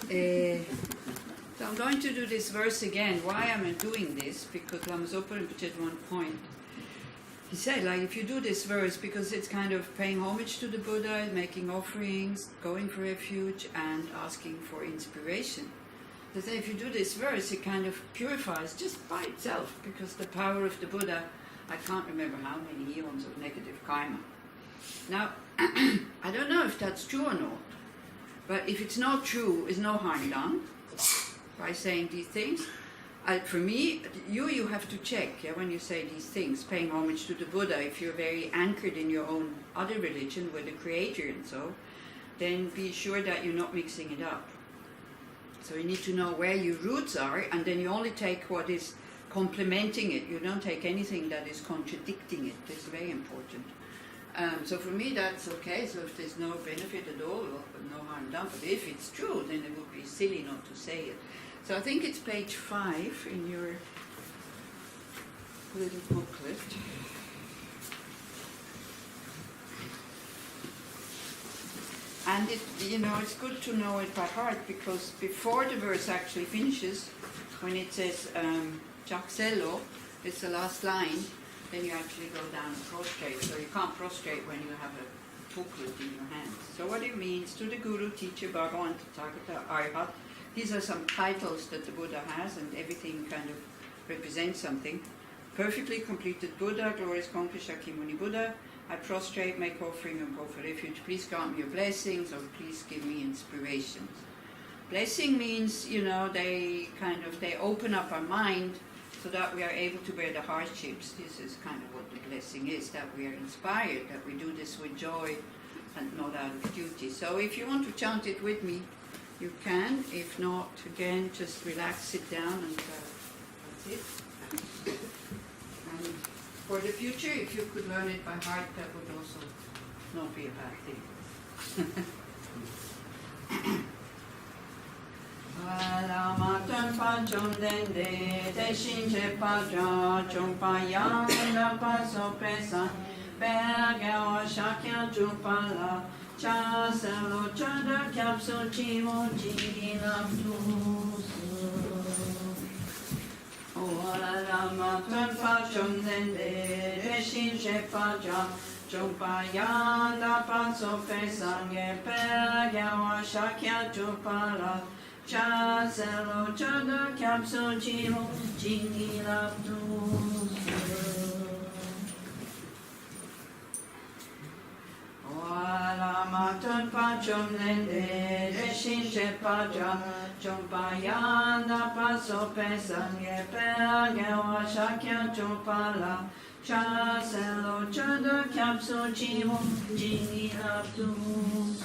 So I'm going to do this verse again. Why am I doing this? Because Lama Zopa Rinpoche at one point, he said, like, if you do this verse, because it's kind of paying homage to the Buddha, making offerings, going for refuge, and asking for inspiration. He said, if you do this verse, it kind of purifies just by itself, because the power of the Buddha, I can't remember how many eons of negative karma. Now, I don't know if that's true or not, but if it's not true, is no harm done by saying these things. For me, you have to check, yeah, when you say these things, paying homage to the Buddha. If you're very anchored in your own other religion with the Creator and so, then be sure that you're not mixing it up. So you need to know where your roots are, and then you only take what is complementing it. You don't take anything that is contradicting it. That's very important. So for me, that's okay. So if there's no benefit at all, well, no harm done. But if it's true, then it would be silly not to say it. So I think it's page 5 in your little booklet. And it's good to know it by heart, because before the verse actually finishes, when it says Chaksello, it's the last line, then you actually go down and prostrate. So you can't prostrate when you have a booklet in your hands. So what it means, to the Guru, Teacher, Bhagavan, Tathagata, Arhat, these are some titles that the Buddha has, and everything kind of represents something. Perfectly completed Buddha, glorious conqueror Shakyamuni Buddha, I prostrate, make offering, and go for refuge. Please grant me your blessings, or please give me inspirations. Blessing means, they open up our mind so that we are able to bear the hardships. This is kind of what the blessing is, that we are inspired, that we do this with joy and not out of duty. So if you want to chant it with me, you can. If not, again, just relax, sit down, and that's it. And for the future, if you could learn it by heart, that would also not be a bad thing. Alamatan pachom dende, deshinche paja, chompayanda paso presa, berga shakya chupala, chaselo chada capsule chivo chigilaptus. Alamatan pachom dende, deshinche paja, chompayanda paso presa, berga shakya chupala, Chaselo chada capsule chivo chingilaptus. Alamatan pachom nende deshinche paja chompayanda paso pesange pergewa shakya chopala chaselo chada capsule chivo chingilaptus.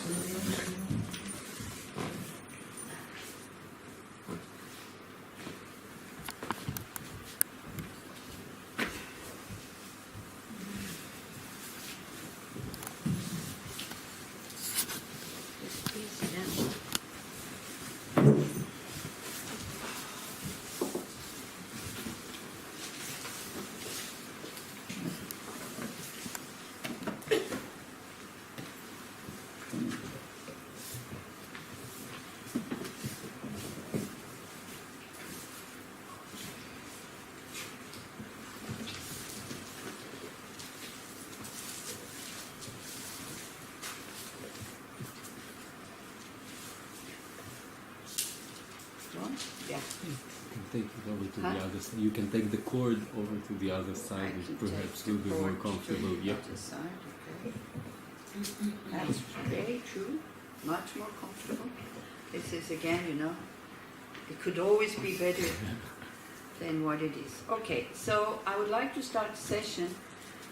Yeah. Take it over to the other side. You can take the cord over to the other side, which perhaps will be more comfortable. Yep. Side, okay. That's very true. Much more comfortable. This is again, it could always be better than what it is. Okay, so I would like to start the session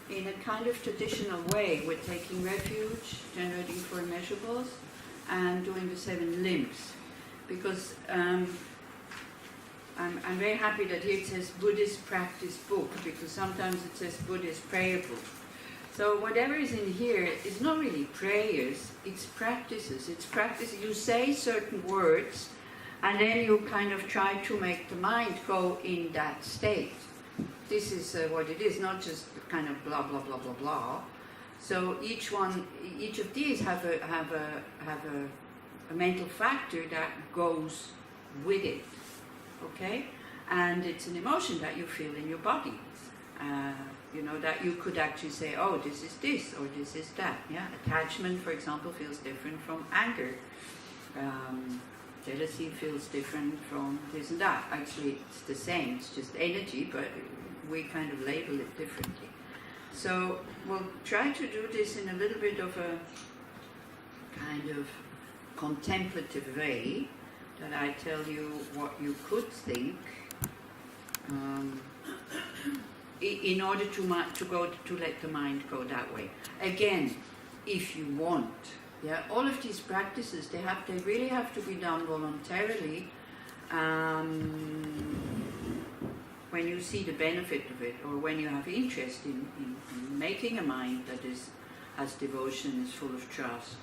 in a kind of traditional way with taking refuge, generating four immeasurables, and doing the 7 limbs. Because I'm very happy that here it says Buddhist practice book, because sometimes it says Buddhist prayer book. So whatever is in here is not really prayers, it's practices. It's practice. You say certain words, and then you kind of try to make the mind go in that state. This is what it is, not just kind of blah blah blah blah blah. So each of these have a a mental factor that goes with it, okay? And it's an emotion that you feel in your body. You know, that you could actually say, oh, this is this, or this is that, yeah? Attachment, for example, feels different from anger. Jealousy feels different from this and that. Actually, it's the same, it's just energy, but we kind of label it differently. So we'll try to do this in a little bit of a kind of contemplative way, that I tell you what you could think, in order to let the mind go that way. Again, if you want, yeah, all of these practices, they really have to be done voluntarily. When you see the benefit of it, or when you have interest in making a mind that has devotion, is full of trust,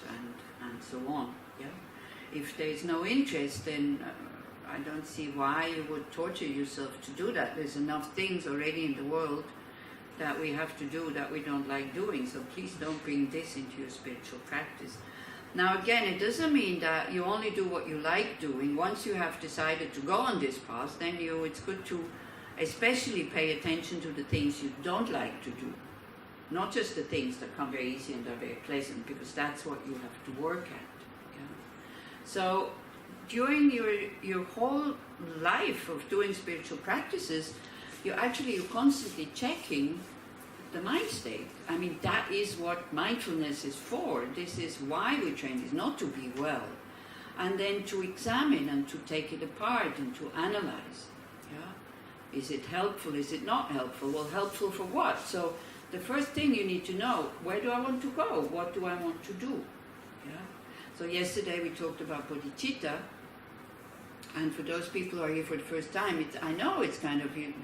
and so on. Yeah. If there is no interest, then I don't see why you would torture yourself to do that. There's enough things already in the world that we have to do that we don't like doing, so please don't bring this into your spiritual practice. Now again, it doesn't mean that you only do what you like doing. Once you have decided to go on this path, then it's good to especially pay attention to the things you don't like to do. Not just the things that come very easy and are very pleasant, because that's what you have to work at. Yeah? So during your whole life of doing spiritual practices, you're constantly checking the mind state. I mean, that is what mindfulness is for. This is why we train, is not to be well, and then to examine and to take it apart and to analyze. Yeah? Is it helpful? Is it not helpful? Well, helpful for what? So the first thing you need to know, where do I want to go? What do I want to do? Yeah? So yesterday we talked about bodhichitta, and for those people who are here for the first time, I know it's kind of, you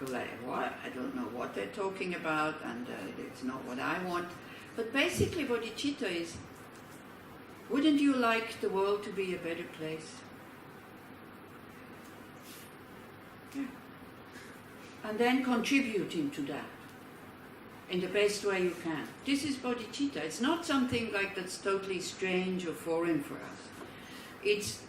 go like, what? I don't know what they're talking about, and it's not what I want. But basically bodhichitta is, wouldn't you like the world to be a better place? Yeah. And then contributing to that in the best way you can. This is bodhicitta. It's not something like that's totally strange or foreign for us. It's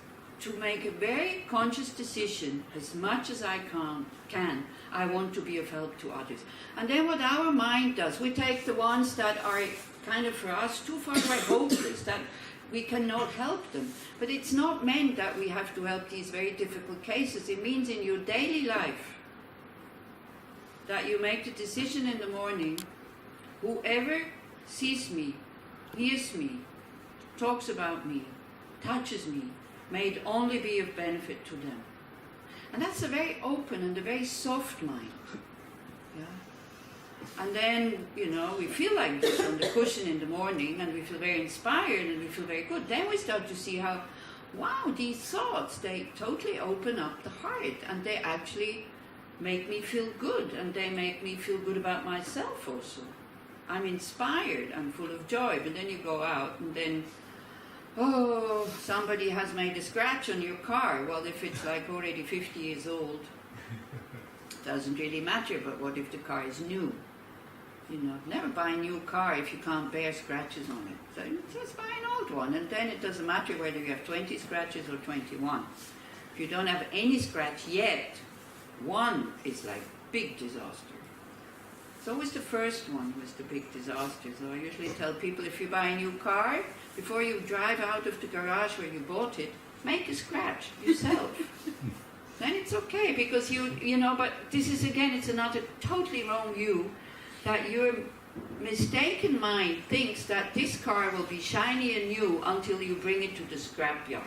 to make a very conscious decision, as much as I can, I want to be of help to others. And then what our mind does, we take the ones that are kind of for us too far away, hopeless, that we cannot help them. But it's not meant that we have to help these very difficult cases. It means in your daily life that you make the decision in the morning, whoever sees me, hears me, talks about me, touches me, may it only be of benefit to them. And that's a very open and a very soft mind. Yeah? And then, we feel like this on the cushion in the morning, and we feel very inspired and we feel very good. Then we start to see how, wow, these thoughts, they totally open up the heart, and they actually make me feel good, and they make me feel good about myself also. I'm inspired, I'm full of joy. But then you go out and then, oh, somebody has made a scratch on your car. Well, if it's like already 50 years old, doesn't really matter. But what if the car is new? Never buy a new car if you can't bear scratches on it. So just buy an old one, and then it doesn't matter whether you have 20 scratches or 21. If you don't have any scratch yet, one is like big disaster. It's always the first one was the big disaster. So I usually tell people, if you buy a new car, before you drive out of the garage where you bought it, make a scratch yourself. Then it's okay, because but this is again, it's another totally wrong view, that your mistaken mind thinks that this car will be shiny and new until you bring it to the scrapyard.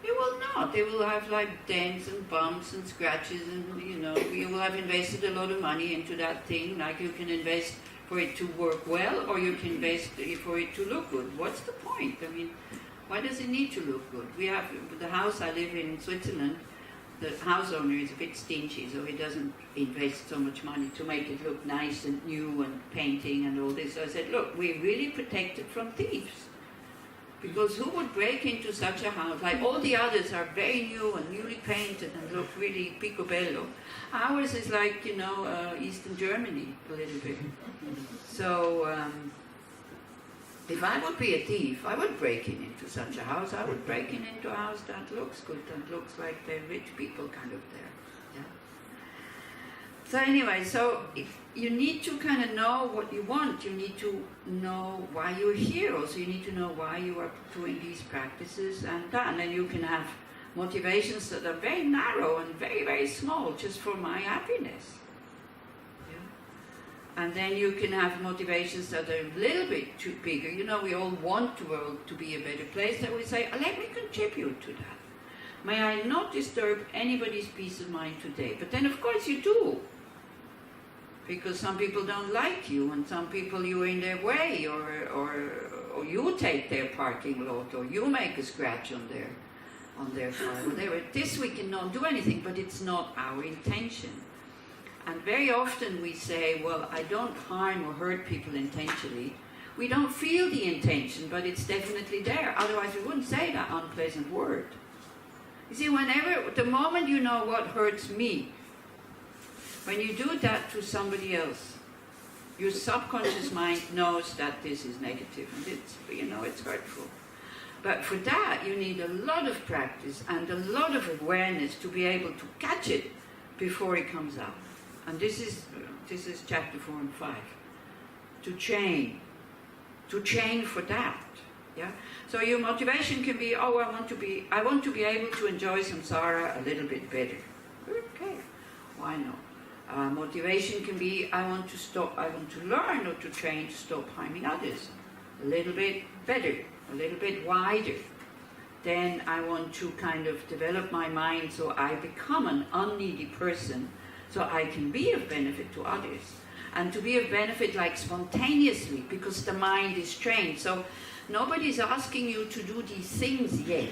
It will not. It will have like dents and bumps and scratches, and you will have invested a lot of money into that thing. Like, you can invest for it to work well, or you can invest for it to look good. What's the point? I mean, why does it need to look good? We have the house I live in Switzerland. The house owner is a bit stingy, so he doesn't invest so much money to make it look nice and new and painting and all this. So I said, look, we're really protected from thieves. Because who would break into such a house? Like, all the others are very new and newly painted and look really picobello. Ours is like, Eastern Germany, a little bit. So, If I would be a thief, I would break in into such a house. I would break in into a house that looks good, that looks like the rich people kind of there. Yeah. So anyway, so if you need to kind of know what you want. You need to know why you're here. Also, you need to know why you are doing these practices and that. And then you can have motivations that are very narrow and very, very small, just for my happiness. And then you can have motivations that are a little bit too bigger. You know, we all want the world to be a better place. That we say, oh, let me contribute to that. May I not disturb anybody's peace of mind today? But then, of course, you do. Because some people don't like you, and some people you're in their way, or you take their parking lot, or you make a scratch on their car, whatever. This we cannot do anything, but it's not our intention. And very often we say, well, I don't harm or hurt people intentionally. We don't feel the intention, but it's definitely there. Otherwise we wouldn't say that unpleasant word. You see, the moment you know what hurts me, when you do that to somebody else, your subconscious mind knows that this is negative and it's hurtful. But for that you need a lot of practice and a lot of awareness to be able to catch it before it comes out. And this is chapter 4 and 5. To train for that. Yeah. So your motivation can be, oh, I want to be able to enjoy samsara a little bit better. Okay, why not? Motivation can be, I want to learn or to train to stop harming others a little bit better, a little bit wider. Then I want to kind of develop my mind so I become an unneedy person, so I can be of benefit to others. And to be of benefit like spontaneously, because the mind is trained. So nobody's asking you to do these things yet.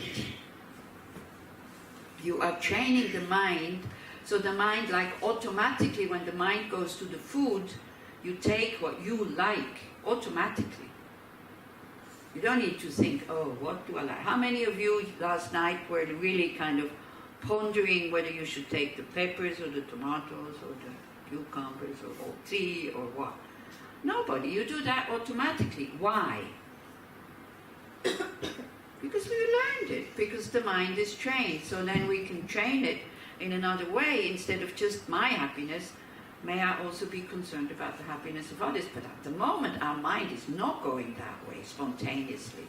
You are training the mind, so the mind, like automatically when the mind goes to the food, you take what you like automatically. You don't need to think, oh, what do I like? How many of you last night were really kind of pondering whether you should take the peppers or the tomatoes or the cucumbers or all three or what? Nobody. You do that automatically. Why? Because we learned it. Because the mind is trained. So then we can train it in another way. Instead of just my happiness, may I also be concerned about the happiness of others? But at the moment, our mind is not going that way spontaneously.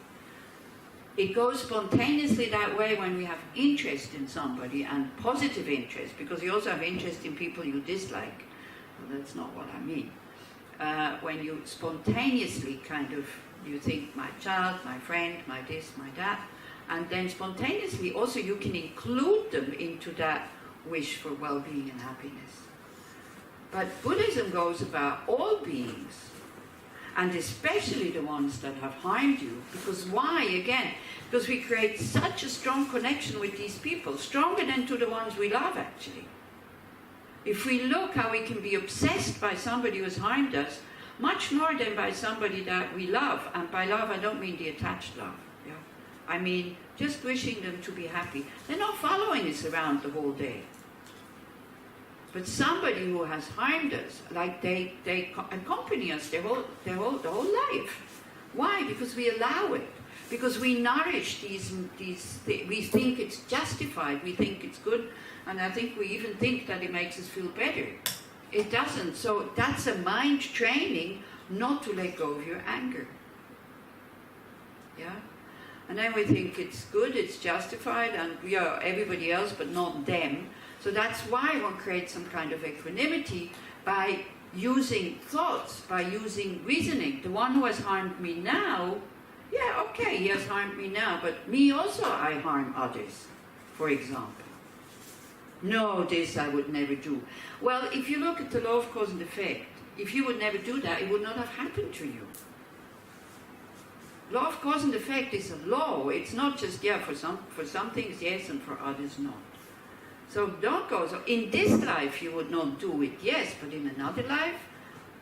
It goes spontaneously that way when we have interest in somebody, and positive interest, because you also have interest in people you dislike. Well, that's not what I mean. When you spontaneously kind of, you think my child, my friend, my this, my that, and then spontaneously also you can include them into that wish for well-being and happiness. But Buddhism goes about all beings, and especially the ones that have harmed you. Because why? Again, because we create such a strong connection with these people, stronger than to the ones we love, actually. If we look how we can be obsessed by somebody who has harmed us, much more than by somebody that we love. And by love, I don't mean the attached love. Yeah? I mean just wishing them to be happy. They're not following us around the whole day. But somebody who has harmed us, like they accompany us the whole life. Why? Because we allow it. Because we nourish these we think it's justified, we think it's good, and I think we even think that it makes us feel better. It doesn't. So that's a mind training not to let go of your anger. Yeah? And then we think it's good, it's justified, and yeah, everybody else but not them. So that's why one creates some kind of equanimity by using thoughts, by using reasoning. The one who has harmed me now, yeah, okay, he has harmed me now, but me also I harm others, for example. No, this I would never do. Well, if you look at the law of cause and effect, if you would never do that, it would not have happened to you. Law of cause and effect is a law. It's not just, yeah, for some things yes and for others not. So don't go. So in this life you would not do it, yes, but in another life,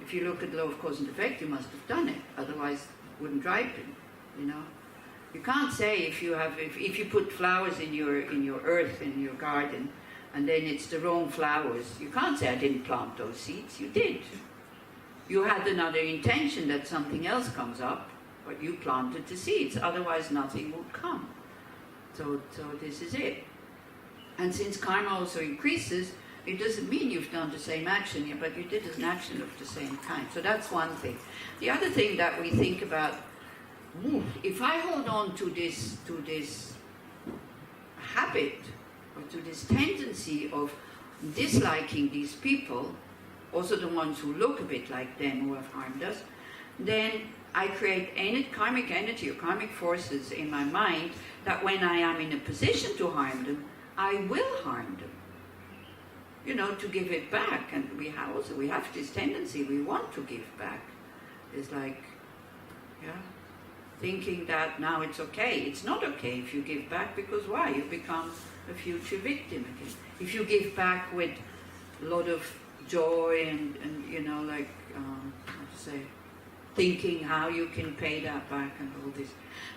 if you look at the law of cause and effect, you must have done it. Otherwise, it wouldn't drive them. You know, you can't say if you put flowers in your earth in your garden, and then it's the wrong flowers. You can't say I didn't plant those seeds. You did. You had another intention that something else comes up, but you planted the seeds, otherwise nothing would come. So this is it. And since karma also increases, it doesn't mean you've done the same action, but you did an action of the same kind. So that's one thing. The other thing that we think about, if I hold on to this habit, or to this tendency of disliking these people, also the ones who look a bit like them who have harmed us, then I create karmic energy or karmic forces in my mind that when I am in a position to harm them, I will harm them. You know, to give it back. And we have this tendency, we want to give back. It's like, thinking that now it's okay. It's not okay if you give back, because why? You become a future victim again. If you give back with a lot of joy and you know, like, how to say, thinking how you can pay that back and all this.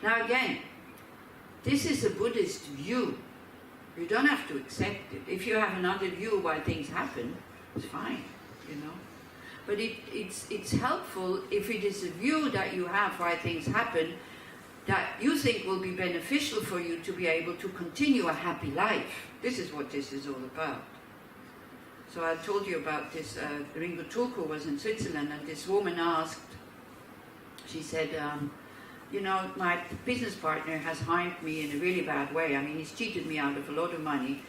Now again, this is a Buddhist view. You don't have to accept it. If you have another view why things happen, it's fine, you know. But it's helpful if it is a view that you have why things happen that you think will be beneficial for you to be able to continue a happy life. This is what this is all about. So I told you about this, Ringo Tulku was in Switzerland, and this woman asked, she said, you know, my business partner has harmed me in a really bad way. I mean, he's cheated me out of a lot of money.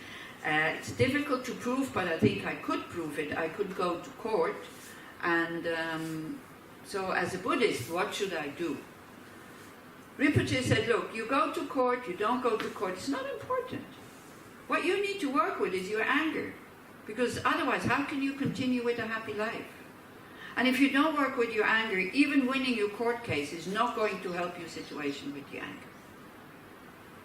It's difficult to prove, but I think I could prove it. I could go to court. And so as a Buddhist, what should I do? Rinpoche said, look, you go to court, you don't go to court, it's not important. What you need to work with is your anger. Because otherwise, how can you continue with a happy life? And if you don't work with your anger, even winning your court case is not going to help your situation with the anger.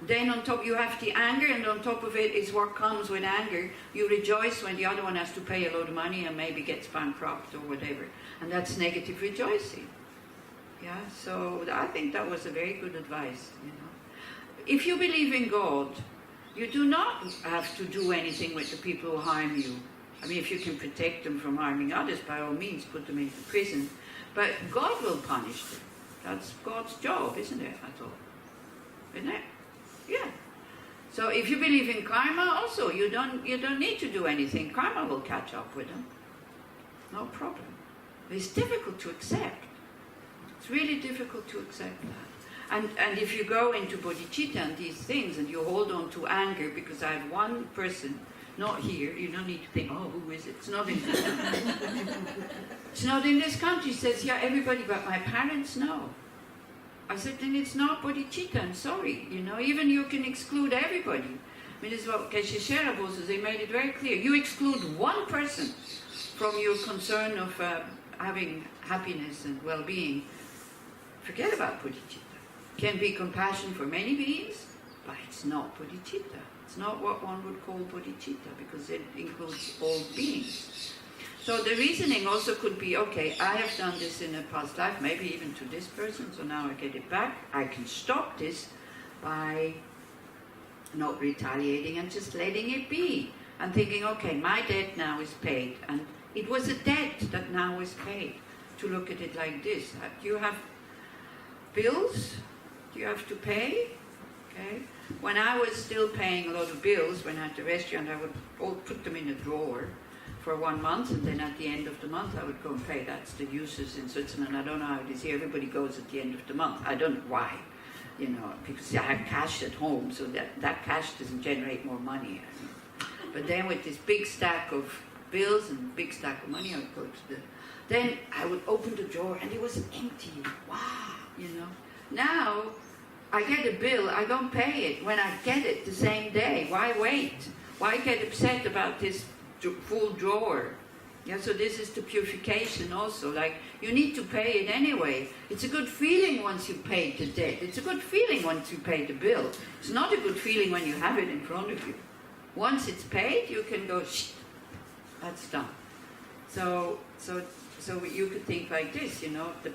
Then on top you have the anger, and on top of it is what comes with anger. You rejoice when the other one has to pay a lot of money and maybe gets bankrupt or whatever. And that's negative rejoicing. Yeah, so I think that was a very good advice, you know. If you believe in God, you do not have to do anything with the people who harm you. I mean, if you can protect them from harming others, by all means, put them into prison. But God will punish them. That's God's job, isn't it, I thought? Isn't it? Yeah. So if you believe in karma, also, you don't need to do anything. Karma will catch up with them. No problem. But it's difficult to accept. It's really difficult to accept that. And if you go into bodhicitta and these things, and you hold on to anger, because I have one person, not here, you don't need to think, oh, who is it? It's not in this country. It's not in this country. Says, yeah, everybody but my parents know. I said, then it's not bodhicitta, I'm sorry. You know, even you can exclude everybody. I mean, this is what Geshe Sherabo says, they made it very clear. You exclude one person from your concern of having happiness and well-being. Forget about bodhicitta. Can be compassion for many beings, but it's not bodhicitta. It's not what one would call bodhicitta, because it includes all beings. So the reasoning also could be, okay, I have done this in a past life, maybe even to this person, so now I get it back. I can stop this by not retaliating and just letting it be. And thinking, okay, my debt now is paid. And it was a debt that now is paid. To look at it like this. Do you have bills? Do you have to pay? Okay. When I was still paying a lot of bills, when I had the restaurant, I would all put them in a drawer for 1 month, and then at the end of the month I would go and pay. That's the uses in Switzerland. I don't know how it is here. Everybody goes at the end of the month. I don't know why, you know, because I have cash at home, so that cash doesn't generate more money. But then with this big stack of bills and big stack of money, I would go to then I would open the drawer and it was empty. Wow, you know. Now I get a bill, I don't pay it when I get it the same day. Why wait? Why get upset about this full drawer? Yeah, so this is the purification also. Like, you need to pay it anyway. It's a good feeling once you pay the debt. It's a good feeling once you pay the bill. It's not a good feeling when you have it in front of you. Once it's paid, you can go, shh, that's done. So you could think like this, you know, the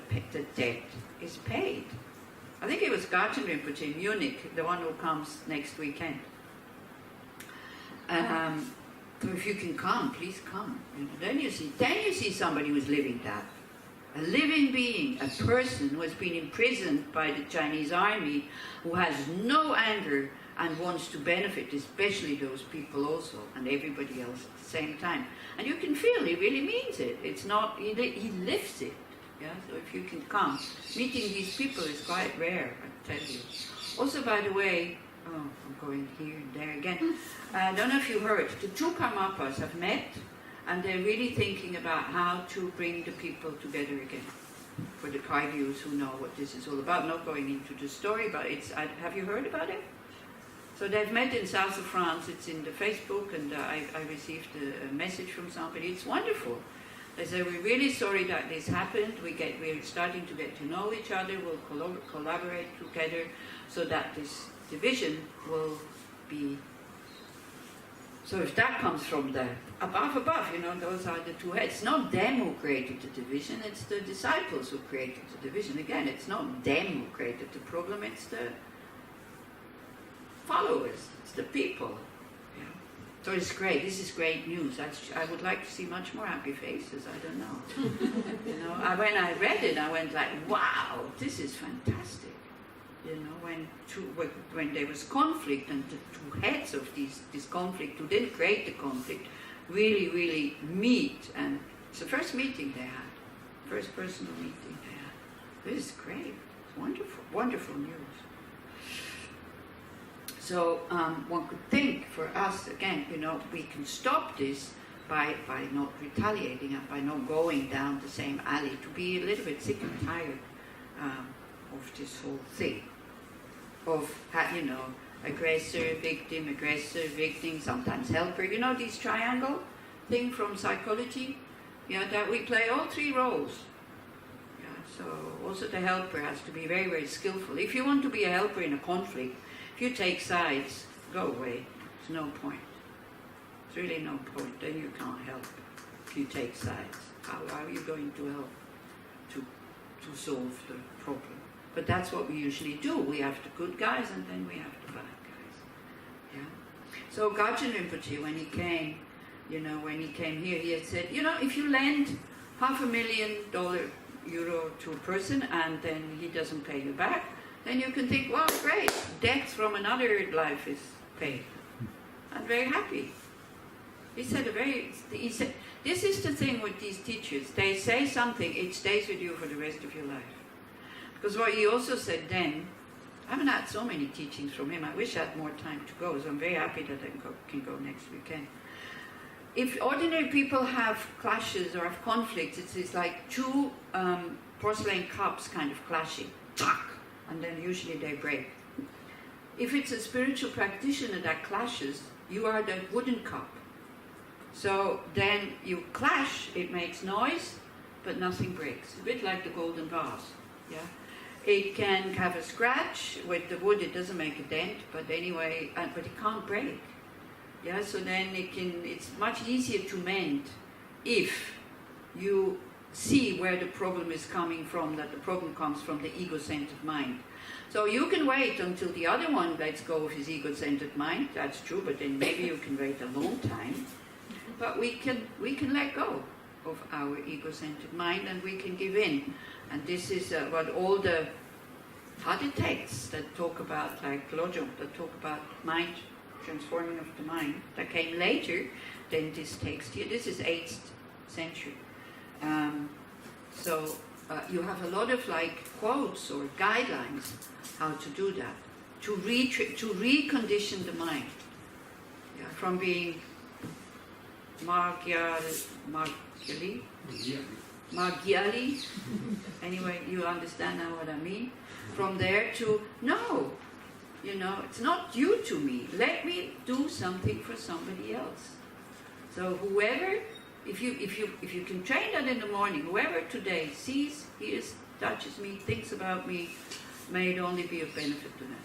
debt is paid. I think it was Garten Rinpoche in Munich, the one who comes next weekend. So if you can come, please come. You know, then you see somebody who's living that. A living being, a person who has been imprisoned by the Chinese army, who has no anger and wants to benefit, especially those people also, and everybody else at the same time. And you can feel he really means it. It's not, he lives it. Yeah? So if you can come, meeting these people is quite rare, I tell you. Also, by the way, I'm going here and there again. I don't know if you heard, the two Karmapas have met, and they're really thinking about how to bring the people together again. For the Kaivyus who know what this is all about, not going into the story, but have you heard about it? So they've met in south of France, it's in the Facebook, and I received a message from somebody. It's wonderful. They say, we're really sorry that this happened, we're starting to get to know each other, we'll collaborate together so that this division will be... So if that comes from the above, those are the two heads. It's not them who created the division, it's the disciples who created the division. Again, it's not them who created the problem, it's the followers, it's the people. Yeah. So it's great, this is great news. I would like to see much more happy faces, I don't know. When I read it, I went like, wow, this is fantastic. When there was conflict, and the two heads of this conflict, who didn't create the conflict, really meet, and it's the first meeting they had, first personal meeting they had. This is great, it's wonderful news. So one could think for us, again, we can stop this by not retaliating and by not going down the same alley, to be a little bit sick and tired of this whole thing. Of, aggressor, victim, sometimes helper. This triangle thing from psychology? Yeah, that we play all three roles. Yeah, so also the helper has to be very, very skillful. If you want to be a helper in a conflict, if you take sides, go away. There's no point. There's really no point. Then you can't help if you take sides. How are you going to help to solve the problem? But that's what we usually do. We have the good guys and then we have the bad guys. Yeah. So Gajin Rinpoche, when he came here, he had said, if you lend $500,000 to a person and then he doesn't pay you back, then you can think, well, great, debt from another life is paid. I'm very happy. He said, this is the thing with these teachers. They say something, it stays with you for the rest of your life. Because what he also said then, I haven't had so many teachings from him. I wish I had more time to go, so I'm very happy that I can go next weekend. If ordinary people have clashes or have conflicts, it's like two porcelain cups kind of clashing, and then usually they break. If it's a spiritual practitioner that clashes, you are the wooden cup. So then you clash, it makes noise, but nothing breaks. A bit like the golden vase. Yeah. It can have a scratch with the wood. It doesn't make a dent, but anyway, but it can't break. Yeah, so then it's much easier to mend if you see where the problem is coming from, that the problem comes from the ego-centered mind. So you can wait until the other one lets go of his ego-centered mind, that's true, but then maybe you can wait a long time. But we can let go of our ego-centered mind and we can give in. And this is what all the other texts that talk about, like Losang, that talk about mind, transforming of the mind, that came later than this text here. This is 8th century. So you have a lot of like quotes or guidelines how to do that, to recondition the mind, yeah, from being Margyali. Anyway, you understand now what I mean. From there to, no, it's not due to me. Let me do something for somebody else. So whoever, if you can train that in the morning, whoever today sees, hears, touches me, thinks about me, may it only be of benefit to them.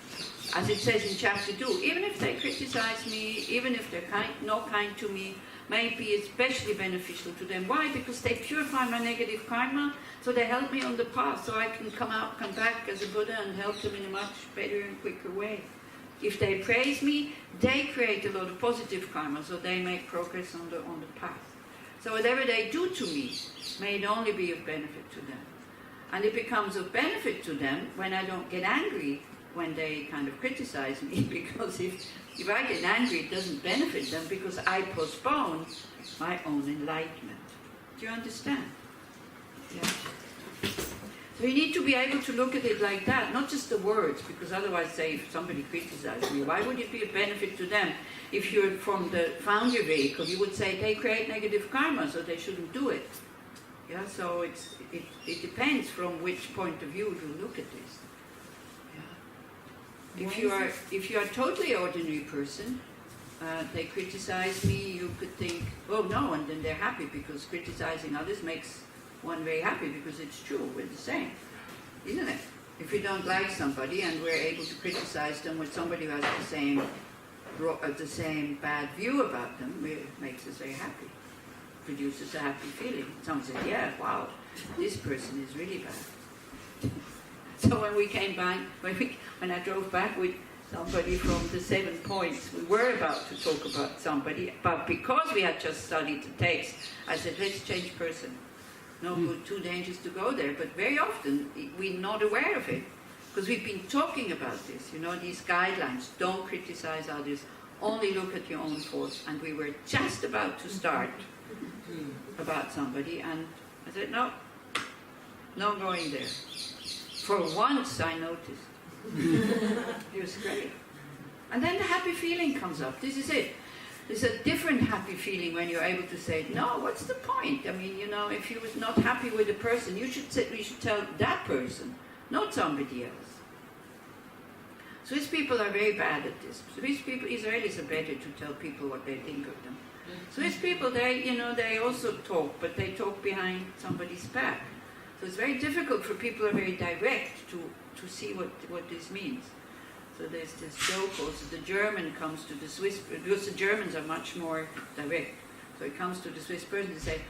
As it says in chapter 2, even if they criticize me, even if they're not kind to me, may it be especially beneficial to them. Why? Because they purify my negative karma, so they help me on the path, so I can come back as a Buddha and help them in a much better and quicker way. If they praise me, they create a lot of positive karma, so they make progress on the path. So whatever they do to me may it only be of benefit to them. And it becomes of benefit to them when I don't get angry when they kind of criticize me, because if I get angry, it doesn't benefit them because I postpone my own enlightenment. Do you understand? Yeah. So you need to be able to look at it like that, not just the words, because otherwise, say, if somebody criticizes me, why would it be a benefit to them? If you're from the founder vehicle, you would say they create negative karma, so they shouldn't do it. Yeah, so it depends from which point of view you look at this. Yeah. If you are a totally ordinary person, they criticize me, you could think, oh no, and then they're happy because criticizing others makes one very happy because it's true, we're the same, isn't it? If we don't like somebody and we're able to criticize them with somebody who has the same bad view about them, it makes us very happy, produces a happy feeling. Someone says, yeah, wow, this person is really bad. So when we came back, when I drove back with somebody from the 7 points, we were about to talk about somebody, but because we had just studied the text, I said, let's change person. No good, too dangerous to go there, but very often we're not aware of it, because we've been talking about this, these guidelines, don't criticize others, only look at your own faults, and we were just about to start about somebody, and I said, no going there. For once I noticed. It was great. And then the happy feeling comes up. This is it. There's a different happy feeling when you're able to say, no, what's the point? I mean, if you was not happy with a person, you should tell that person, not somebody else. Swiss people are very bad at this. Swiss people, Israelis are better to tell people what they think of them. Swiss people, they also talk, but they talk behind somebody's back. So it's very difficult for people who are very direct to see what this means. So there's this joke also, the German comes to the Swiss, because the Germans are much more direct. So it comes to the Swiss person to say,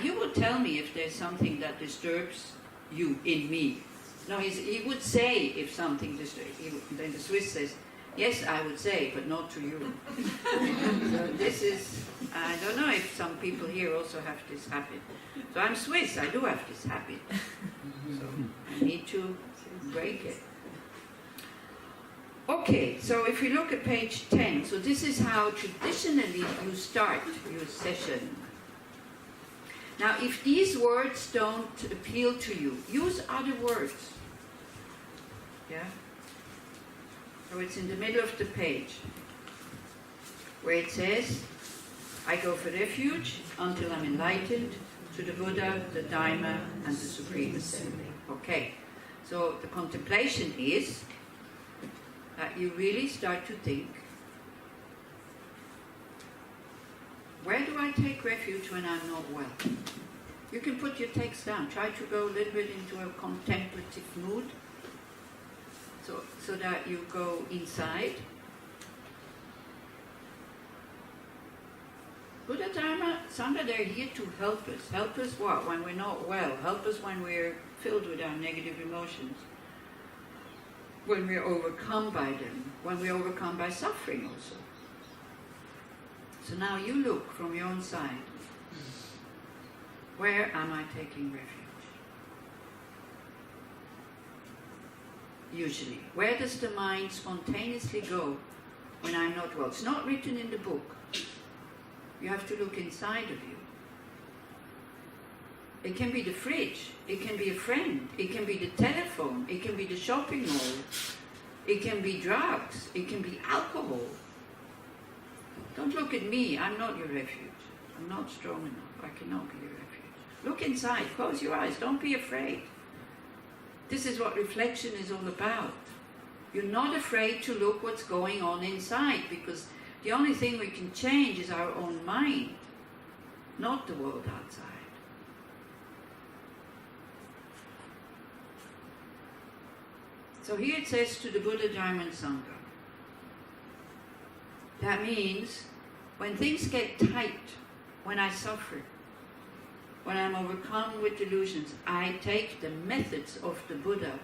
you will tell me if there's something that disturbs you in me. No, he would say if something disturbs, then the Swiss says, yes, I would say, but not to you. So this is, I don't know if some people here also have this habit. So I'm Swiss, I do have this habit. So I need to break it. Okay, so if we look at page 10, so this is how traditionally you start your session. Now, if these words don't appeal to you, use other words. Yeah? So it's in the middle of the page, where it says, I go for refuge until I'm enlightened to the Buddha, the Dharma, and the Supreme Assembly. Okay, so the contemplation is that you really start to think, where do I take refuge when I'm not well? You can put your text down. Try to go a little bit into a contemplative mood, so that you go inside. Buddha, Dharma, Sangha, they're here to help us. Help us what? When we're not well. Help us when we're filled with our negative emotions. When we're overcome by them. When we're overcome by suffering also. So now you look from your own side. Where am I taking refuge? Usually. Where does the mind spontaneously go when I'm not well? It's not written in the book. You have to look inside of you. It can be the fridge, it can be a friend, it can be the telephone, it can be the shopping mall, it can be drugs, it can be alcohol. Don't look at me, I'm not your refuge. I'm not strong enough, I cannot be your refuge. Look inside, close your eyes, don't be afraid. This is what reflection is all about. You're not afraid to look what's going on inside, because the only thing we can change is our own mind, not the world outside. So here it says to the Buddha, Dharma and Sangha. That means when things get tight, when I suffer, when I'm overcome with delusions, I take the methods of the Buddha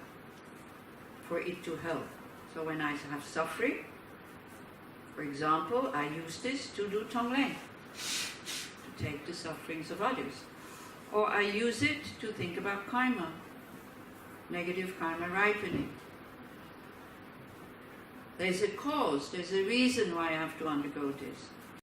for it to help. So when I have suffering, for example, I use this to do Tonglen, to to take the sufferings of others. Or I use it to think about karma, negative karma ripening. There's a cause, there's a reason why I have to undergo this.